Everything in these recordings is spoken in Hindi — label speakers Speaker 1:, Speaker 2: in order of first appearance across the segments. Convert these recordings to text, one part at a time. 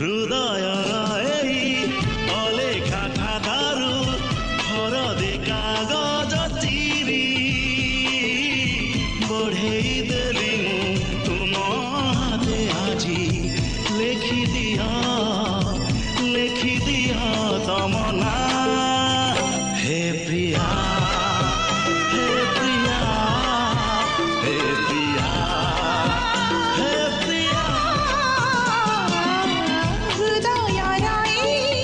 Speaker 1: ହୃଦୟର ଏଇ ଅଲେଖା ଖାତାରୁ ହରଦେ କାଗଜ ଚିରି ବଢ଼େଇ ଦେଲି ମୁଁ ତୁମ ହାତେ ଆଜି ଲେଖିଦିଅ ତମ ନାଁ ହେ ପ୍ରିୟା ହେ ପ୍ରିୟା ହେ ପ୍ରିୟା ହେ ପ୍ରିୟା
Speaker 2: ହୃଦୟର ଏଇ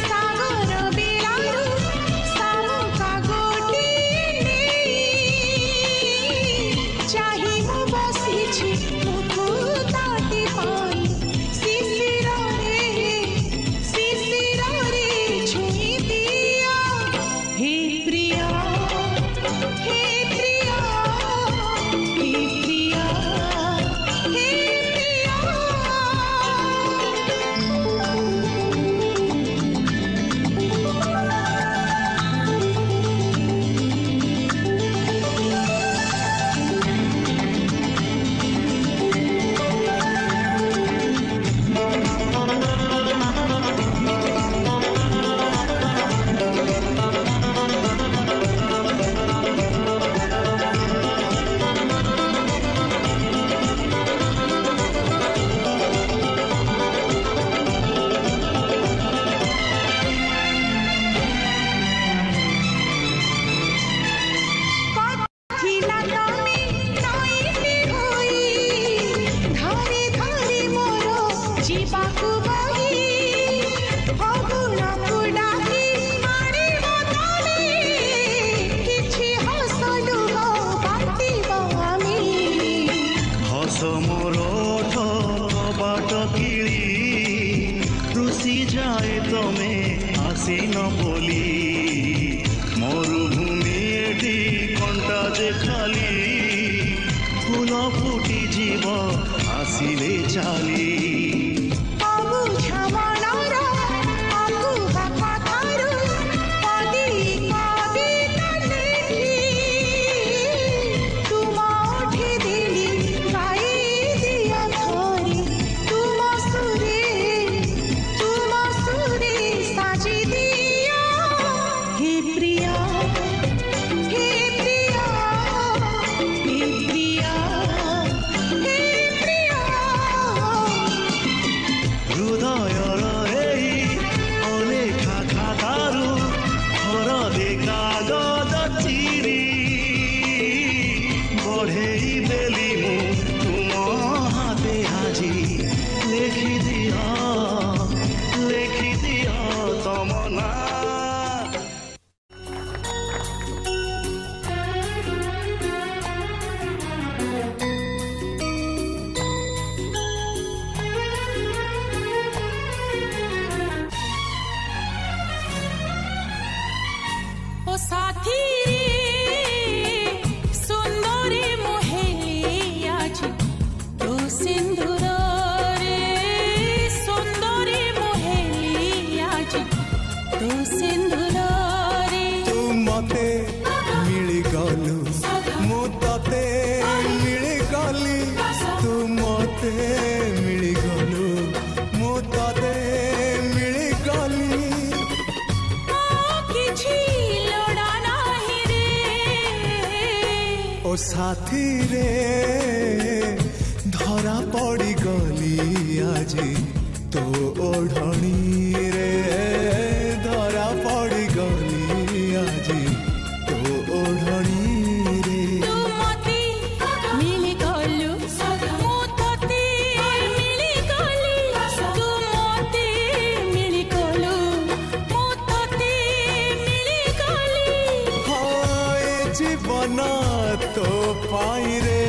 Speaker 2: ସାଗର ବେଳାରୁ ଶାମୁକା ଗୋଟିଏ ନେଇ ଚାହିଁ ମୁଁ ବସିଛି ମୁକୁତାଟି ପାଇ ଶିଶିରରେ ଛୁଇଁ ଦିଅ ହେ ପ୍ରିୟା ହେ ପ୍ରିୟା ହେ ପ୍ରିୟା ହେ ଥିଲା ତମେ ନଈଟି ହୋଇ ଧରି ଧରି ମୋର ଯିବାକୁ ବହି ଫଗୁଣକୁ ଡାକି ଆଣିବ ତମେ କିଛି ହସ ଲୁହ ବାଟିବ ଆମେ
Speaker 1: ହସ ମୋର ଓଠ ବାଟ କିଳି ରୁଷି ଯାଏ ତମେ ଆସିନ ବୋଲି ମରୁଭୂମି ଏଠି କଣ୍ଟା ଯେ ଖାଲି ଫୁଲ ଫୁଟିଯିବ ଆସିଲେ ଚାଲି
Speaker 2: ଅବୁଝ ମନର ଅକୁହା କଥାରୁ ପଦୀ କବିତା ଲେଖି ତୁମ ଓଠି ଦେଲି ଗାଇ ଦିଅ ଥରେ ତୁମ ସୁରେ ସାଜି ଦିଅ ହେ ପ୍ରିୟା ହେ ପ୍ରିୟା ହେ ପ୍ରିୟା ହେ ପ୍ରିୟା
Speaker 1: ହୃଦୟର ଏଇ ଅଲେଖା ଖାତାରୁ ହରଦେ କାଗଜ ଚିରି ବଢ଼େଇ ଦେଲି ମୁଁ ତୁମ ହାତେ ଆଜି ଲେଖିଦିଅ ତମ ନାଁ
Speaker 2: ଓ ସାଥୀ ସୁନ୍ଦରୀ ମୋହେଲି ଆଜି ତୋ ସିନ୍ଦୁରରେ ସୁନ୍ଦରୀ ମୋହେଲି ଆଜି ତୋ ସିନ୍ଦୁରରେ
Speaker 3: ତୁ ମତେ ମିଳିଗଲୁ ମୁଁ ତତେ ମିଳିଗଲି ତୁ ମତେ ମିଳିଗଲୁ ମୁଁ ତତେ ମିଳିଗଲି
Speaker 2: କିଛି ଲୋଡ଼ା ନାହିଁ ରେ
Speaker 3: ଓ ସାଥୀ ରେ ଧରା ପଡ଼ିଗଲି ଆଜି ତୋ ଓଢ଼ଣୀରେ ଧରା ପଡ଼ିଗଲି ଆଜି ତୋ ଓଢ଼ଣୀରେ
Speaker 2: ତୁ ମତେ ମିଳିଗଲୁ ମୁଁ ତତେ ମିଳିଗଲି ତୁ ମତେ ମିଳିଗଲୁ ମୁଁ ତତେ ମିଳିଗଲି
Speaker 3: ହଁ ଏ ଜୀବନ ତୋ ପାଇଁ ରେ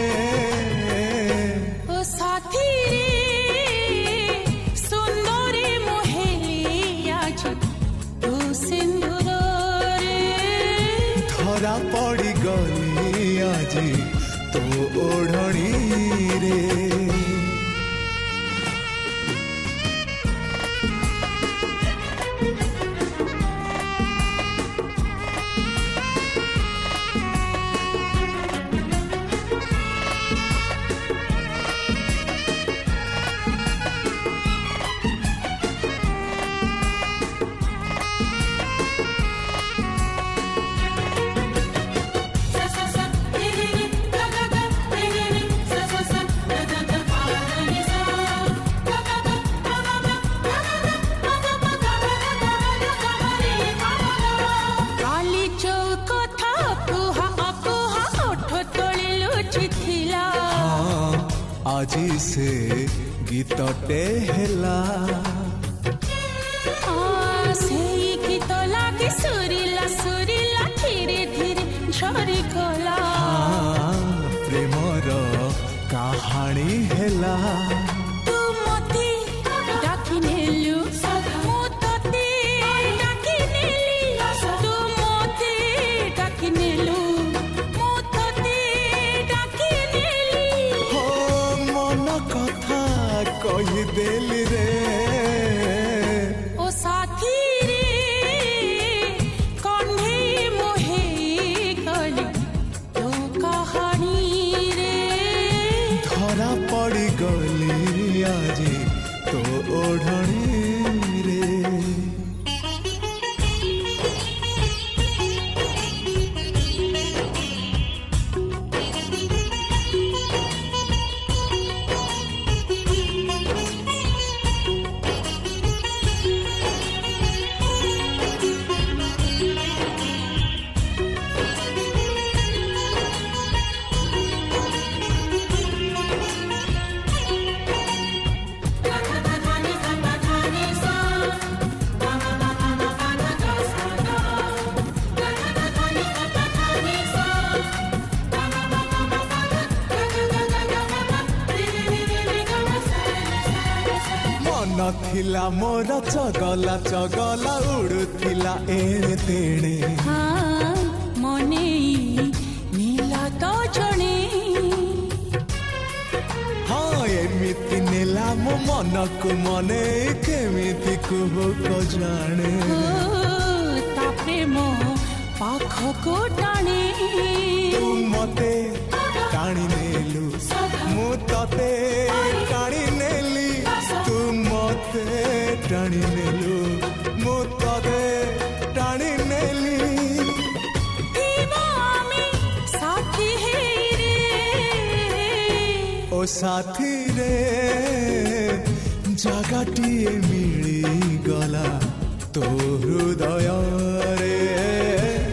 Speaker 2: ଓ ସାଥୀ ସୁନ୍ଦରୀ ମୋହେଲି ଆଜି ତୋ ସିନ୍ଦୁରରେ
Speaker 3: ଧରା ପଡ଼ିଗଲି ଆଜି ତୋ ଓଢ଼ଣୀରେ আজি से गीतटे हेला
Speaker 2: सेई गीत लागे सुरीला सुरीला धीरे धीरे झरी गला
Speaker 3: प्रेमर कहानी हेला
Speaker 2: तू मते डाकी नेलु मु तते डाकी नेली तू मते डाकी नेलु मु तते डाकी नेली
Speaker 3: हो मन कथा कहि देली रे
Speaker 2: ओ साथी रे कन्हे मोहे गली तो कहानी रे
Speaker 3: धरा पड़ी गली आजी तो ओढ़णी रे नथिला मोर चगला चगला उड़ुथिला एणे तेणे
Speaker 2: हाँ मने नीला तो जणे
Speaker 3: हाँ एमिति नेला मो मन को मने केमिति कुह को जाने
Speaker 2: ता प्रेम पाख को टाणे
Speaker 3: तू मते टाणी नेलु मु तते टाणी नेली तू मते टाणी नेलु मु तते टाणी नेली
Speaker 2: साथी है रे
Speaker 3: ओ साथी रे जगाटिए मिली गला तो हृदय रे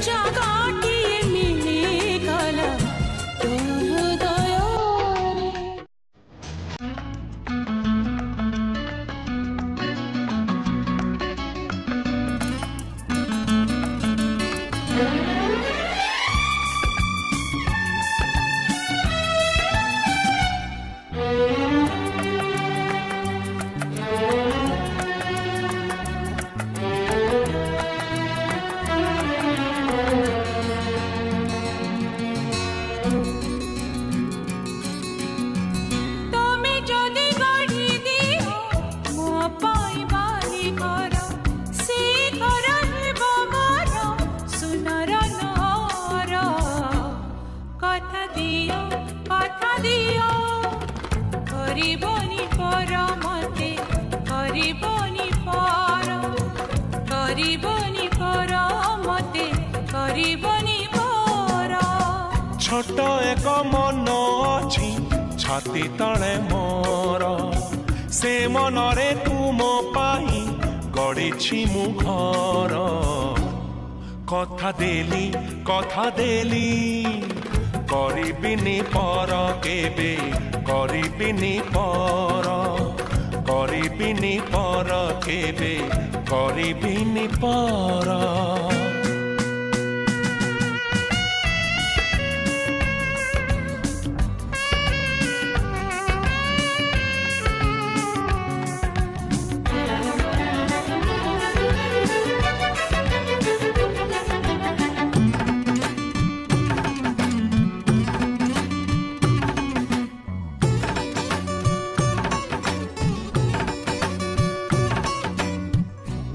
Speaker 2: जगाटिए मिली गला तो हृदय
Speaker 1: छोट एक मन अच्छी छाती तले मोर से मनरे तुम पाई गढ़ी मु घर कथा देली करिबिनी पर केबे करिबिनी पर केबे करिबिनी पर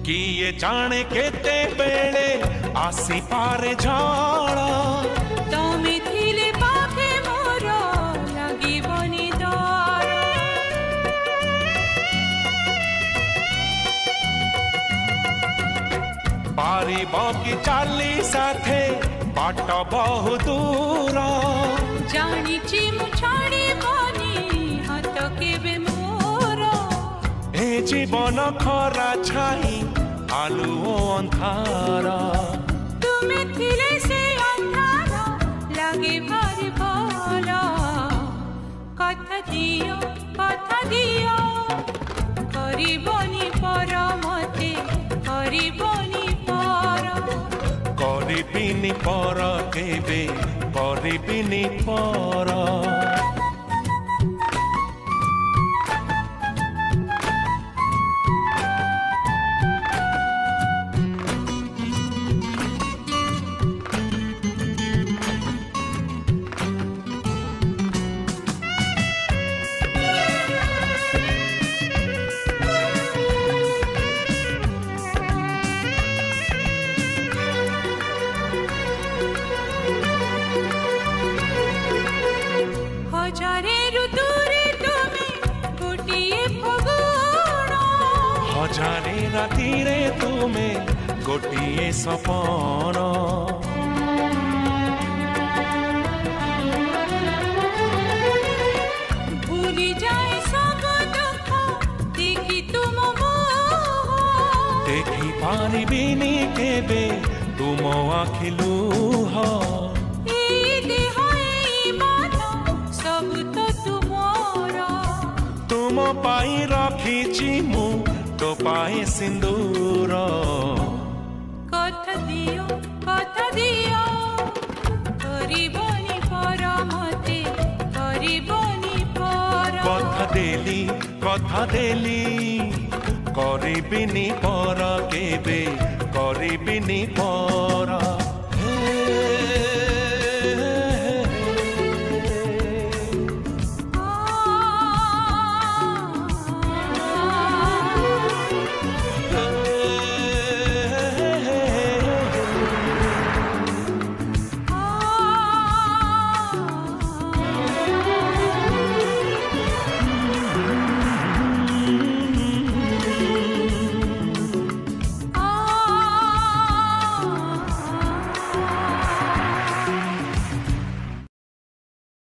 Speaker 1: किए जाने केते बेले आसी पारे झाड़ा
Speaker 2: तमे थिले पाखे मोर लागिबनी डर
Speaker 1: पारिब कि चाली साथे बाट बहु दूर
Speaker 2: जानिछि मु छाड़िबनी हाथ केबे मोर
Speaker 1: ए जीवन खरा छाई आलू अंधारा
Speaker 2: तुमे थिले से अंधारा लागे भारी भला कथा दियो कथा दियो करिबनी पर मते करिबनी पर
Speaker 1: करिबिनी पर केबे करिबिनी पर हजारे रातिरे तुमे गोटिए सपन
Speaker 2: भूली जाए सब दुख देखी तुम
Speaker 1: देखी पारिबिनी केबे तुम आखि लुह
Speaker 2: सब तो तुमरा
Speaker 1: तुम पाई रखिछि मु तो पाए सिंदूर
Speaker 2: कथा दियो करिबनी पर मते करिबनी पर
Speaker 1: कथा देली करिबिनी पर केबे करिबिनी पर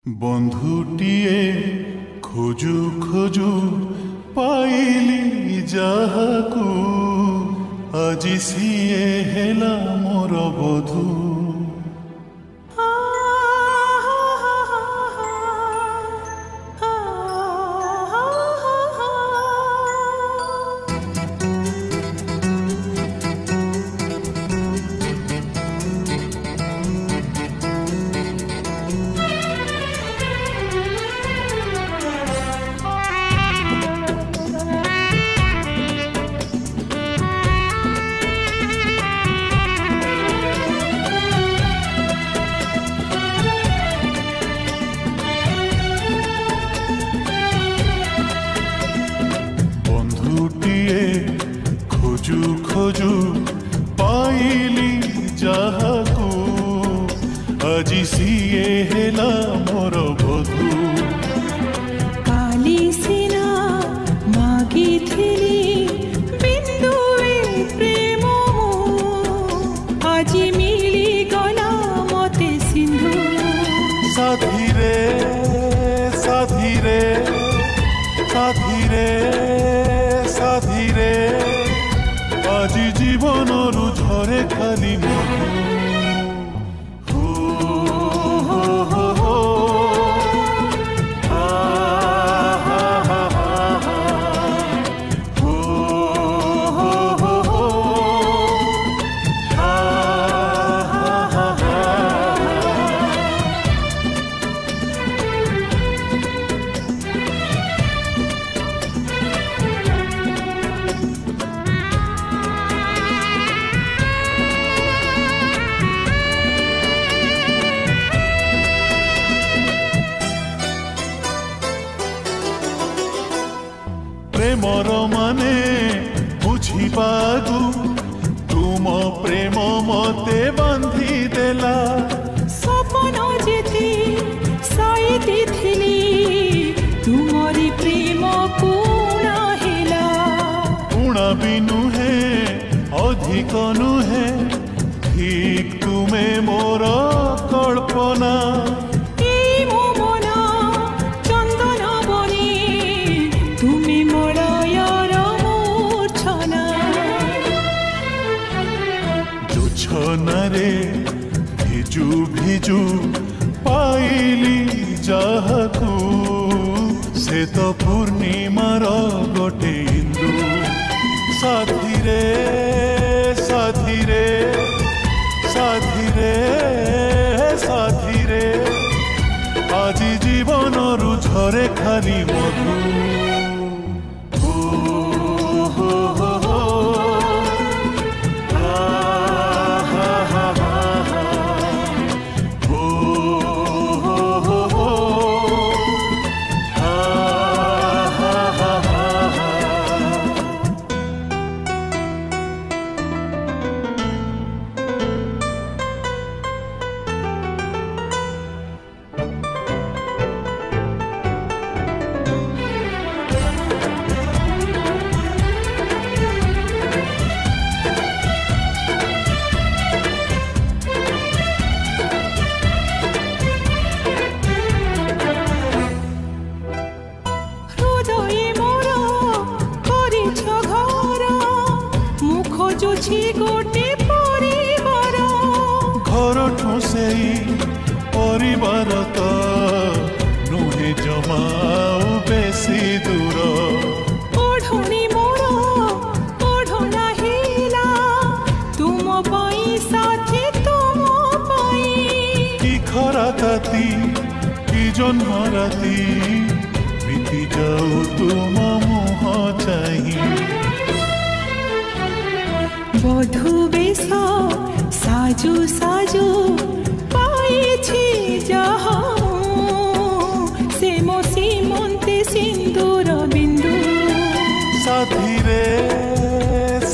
Speaker 4: बंधुटिए खोजु खोजु पाइली जाहाकू আজি सिए हेला मोर बधू खोजु खोजु पाइली जाहाकू আজি सिए हेला मोर बधू
Speaker 2: काली सिना मागिथिली बिंदुए प्रेम আজি मिली गला मते सिंधु
Speaker 4: साधीरे साधीरे साधीरे साधीरे আজি जीवनरु झरे खाली प्रेमर माने बुझिबागु तुम प्रेम मते बांधी देला
Speaker 2: सपन जेती साइती थिली तुमरी प्रेम कोना हेला
Speaker 4: उणा भी नुहे अधिक नुहे ठीक तुमे मोर कल्पना छनारे भिजु भिजु पाइली जाहाकू से तो पूर्णिमार गोटे इंदु साथी रे साथी रे साथी रे साथी रे আজি জীবনরু ঝরে খালি মধু परिवार तो नुहे जमाओ बेसी दूर
Speaker 2: ओढ़णी मोर ओढ़ना हिला तुम पाई साथी तुम पाई
Speaker 4: की खरा ताती की जन्म राती बीती जाऊ तुम मुह चाही
Speaker 2: बधू बेश साजू साजू पाइछि जहा से मो सीमंते सिंदूर बिंदु
Speaker 4: साथी रे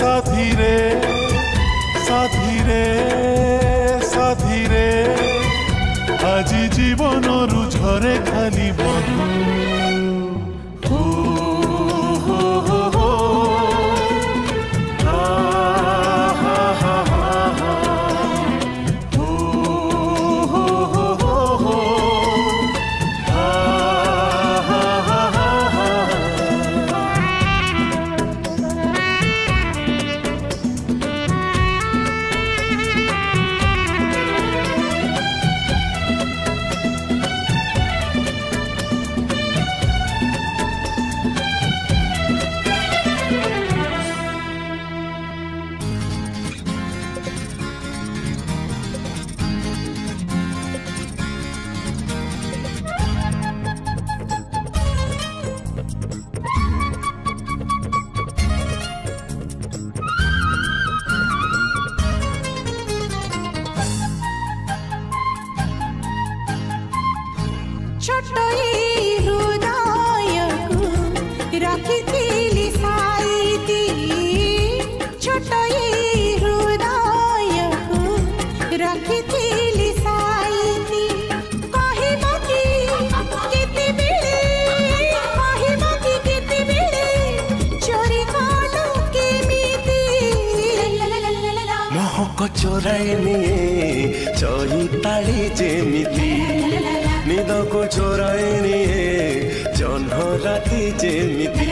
Speaker 4: साथी रे साथी रे साथी रे আজি জীবনরু ঝরে খালি মধু
Speaker 5: चोराई निये चईताली जेमिति निद को चोराई निये जन्ह राति जेमिति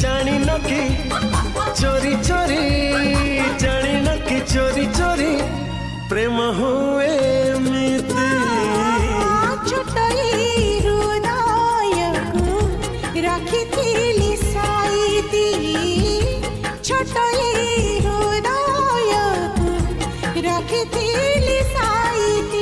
Speaker 5: जानी न कि चोरी चोरी जानी न कि चोरी चोरी प्रेम हुए मिति
Speaker 2: छोटई हृदयकु रखिथिली साईती छोटई रखिथिली साईती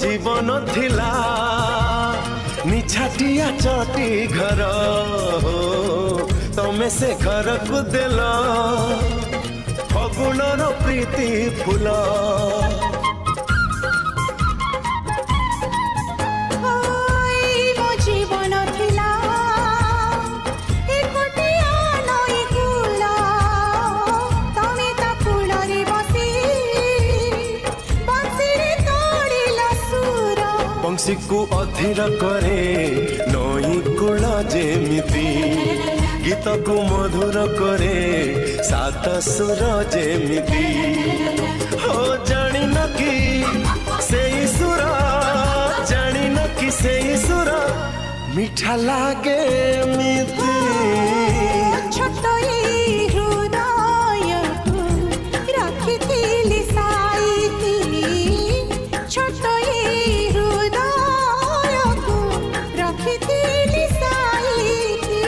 Speaker 5: जीवन थिला निछाटिया चटी घर तमे से घर को देल फगुणर प्रीति फूल
Speaker 2: जीवन थिला तमे ता फूलरे बसी
Speaker 5: पंक्षी को अधीर करे नई अनुकूल जेमिति गीत को मधुर करे सात सुर जेमिति हो जानी न कि से सुर जानी न कि से सुर मीठा लागे मिति
Speaker 2: छोट हृदय रखिथिली साईती छोट हृदय रखिथिली साईती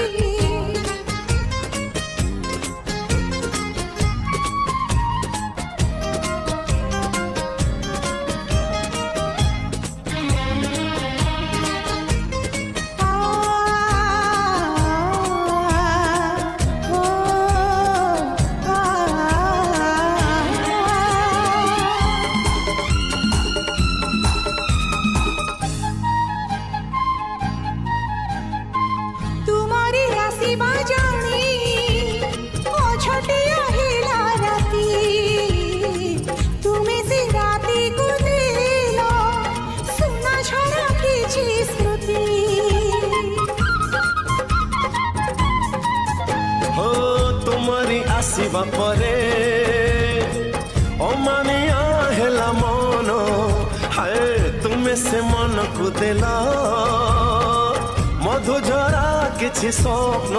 Speaker 5: आसीबा परे अमानिया हेला मन हाय तुमे से मन को देला मधुझरा किछि स्वप्न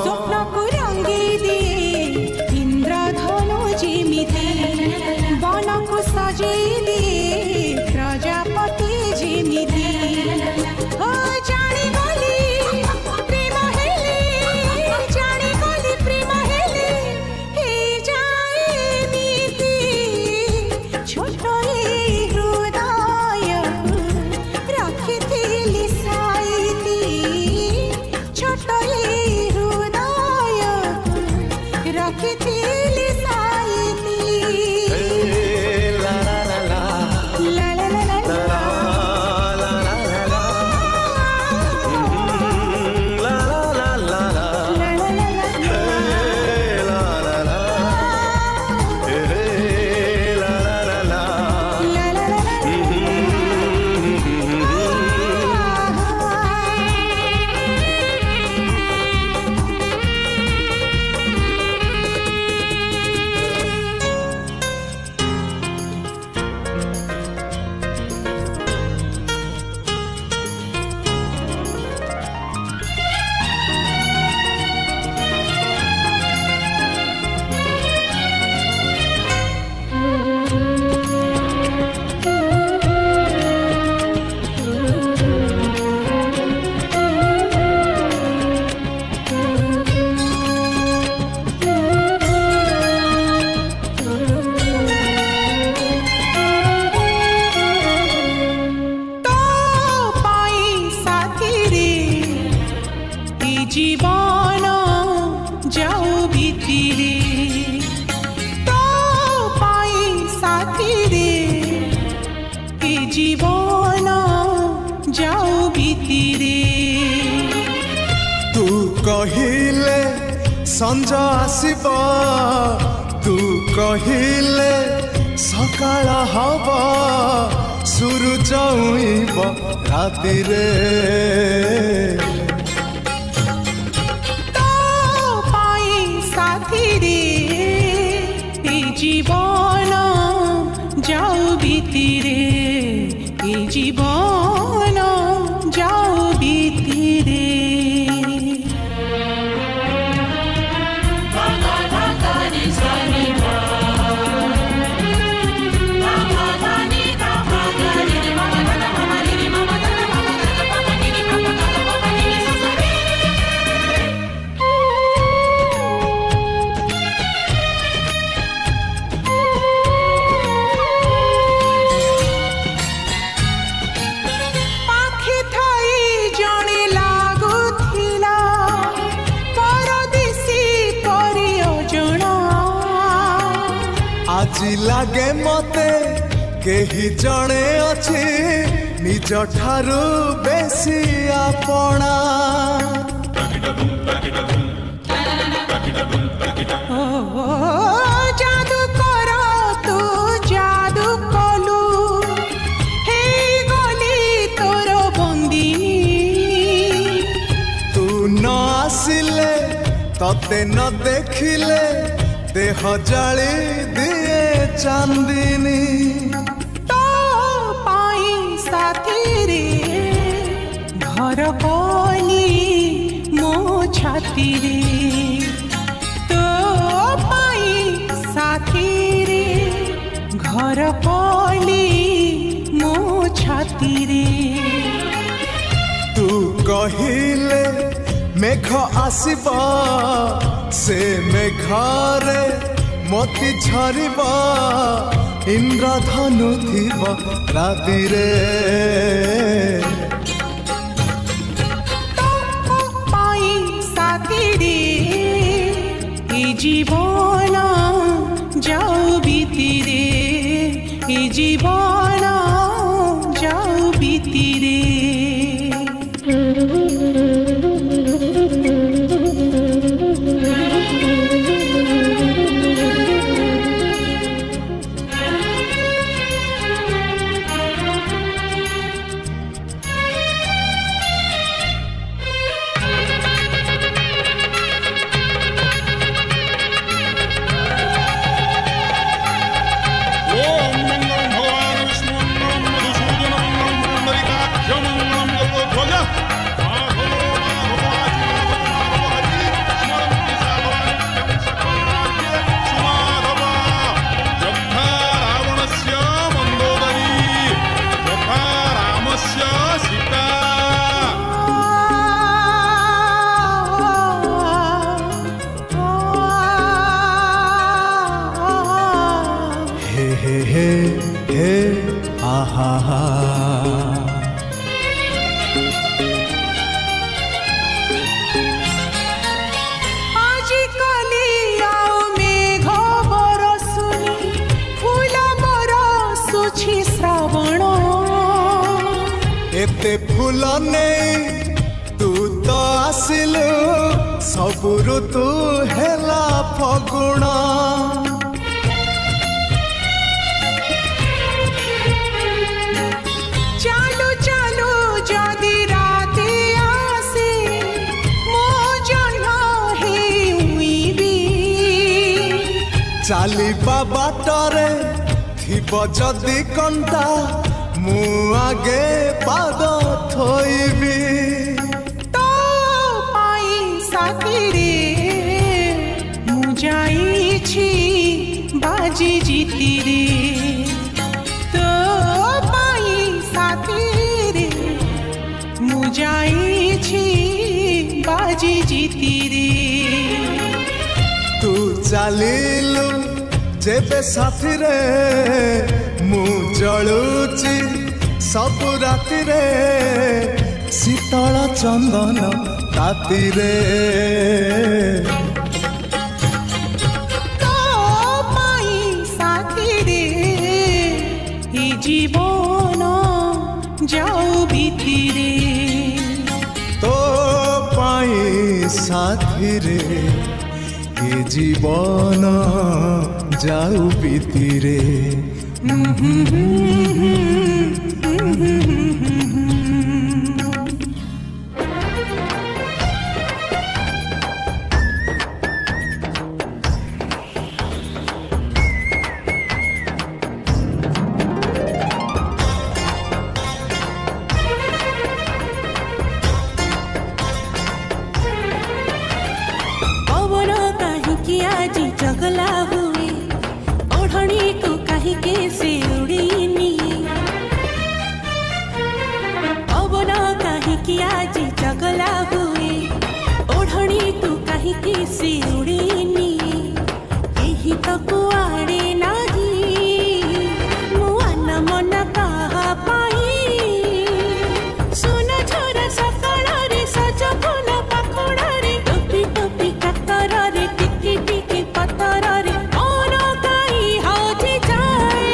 Speaker 2: स्वप्न को रंगी दिए इंद्रधनु जेमिति वन को सजेई दिए प्रजापति जेमिति ओ जानी गली प्रेम हेले जानी गली प्रेम हेले हे जाए मिति छोट हृदय रखिथिली साईती छोट हृदय रखिथिली साईती
Speaker 5: ला ला ला ला
Speaker 2: ला ला ला ला जीवन जाऊ भीतिरे तो पाई साथी रे ए जीवन जाऊ भीतिरे
Speaker 3: तू कहिले संज आसीब तू कहिले सकाळ हब सूरज उइब रातिरे
Speaker 2: जीवन जाऊ भीतिरे ए जीवन जाऊ भीतिरे
Speaker 3: আজি लागे मते केही जणे अछि निज ठारू बेसी आपणा
Speaker 2: जादू कर तू जादू कलू हे गली तोर बंदिनी
Speaker 3: तते न देखिले देह जाली दिए चांदिनी
Speaker 2: तो पाई साथी रे घर कली मो छाती रे तो पाई साथी रे घर कली मो छाती रे
Speaker 3: तू कहिले मेघ आसीबा से मेघारे मोती झरिबा इंद्रधनु थिब राति रे
Speaker 2: पाई साथी रे ए जीवन जाऊ बीती रे ए जीवन जाऊ बीती रे
Speaker 3: एते फूल नहीं तू तो आसिलु सब ऋतु हेला फगुण
Speaker 2: चालू चालू जदि राति आसे मो जन्म हे उइबी
Speaker 3: चलिबा बाटरे थिब जदि कंटा मु आगे पाद थोइबी
Speaker 2: तो पाई साथी रे मु जाइछि बाजी जीती रे तो पाई साथी रे मु जाइछि बाजी जीती रे
Speaker 3: तू चलिलु जेबे साथी रे मु जलुची सब राति रे शीतल चंदन राति रे
Speaker 2: तो पाई साथी रे ए जीवन जाऊ बीती रे
Speaker 3: तो पाई साथी रे ए जीवन जाऊ बीती रे
Speaker 6: पवन काहिकी आज जगला हुए ओढ़णी को काहिके से उड़ीनी पवन काहिकी आज जगला हुए ओढ़णी को काहिके से उड़ीनी एही तो कुआड़े नाही मुआन मन कहा पाई सुन झरा सकाळ रे सज फूल पाखुड़ा रे टोपी टोपी कातर रे टिकी टिकी पतर रे और गाई हौजी जाए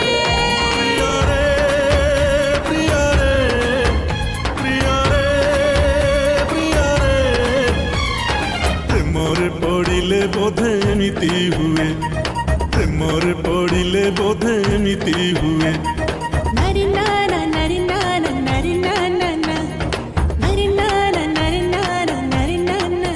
Speaker 4: प्रेमरे पड़िले बोधे एमिति हुए प्रेमरे पड़िले बोधे एमिति हुए
Speaker 6: नरी नाना नरी नाना नरी नाना नरी नाना नरी नाना नरी नाना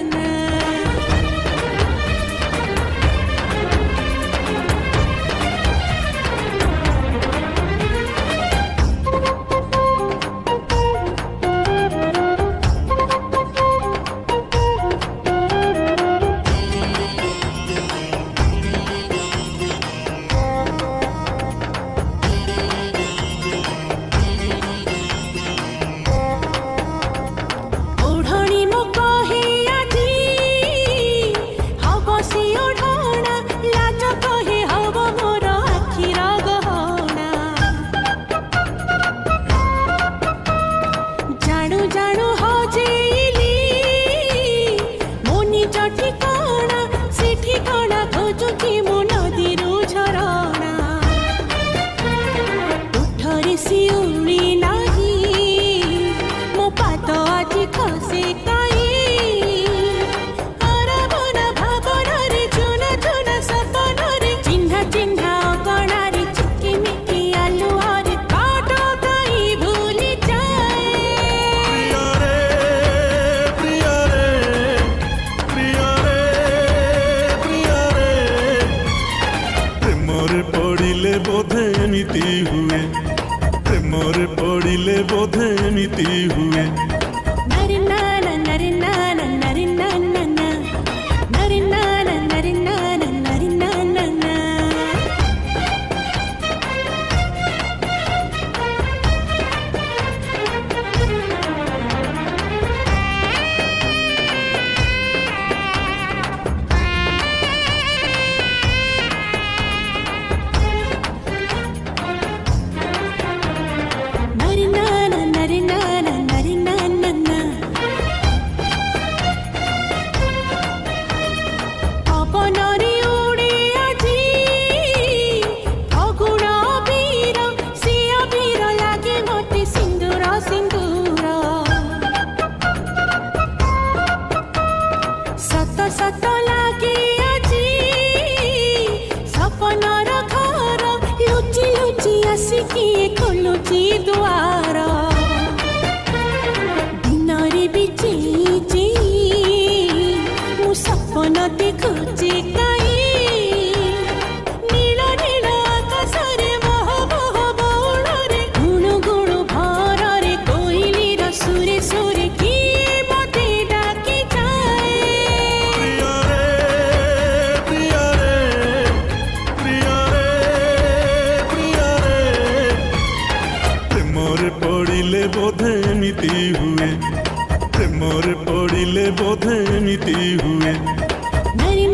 Speaker 6: চেয়ে চেয়ে ମୁଁ ସପନ ଦେଖୁଛି କାଇଁ ନୀଳ ନୀଳ ଆକାଶରେ ମହ ମହ ବଉଳରେ ଗୁଣୁ ଗୁଣୁ ଭରରେ କୋଇଲିର ସୁରେ ସୁରେ କିଏ ମୋତେ ଡାକି ଯାଏ
Speaker 4: ପ୍ରେମରେ ପଡ଼ିଲେ ବୋଧେ ଏମିତି ହୁଏ ପ୍ରେମରେ ପଡ଼ିଲେ ବୋଧେ ଏମିତି ହୁଏ
Speaker 6: ନାରୀ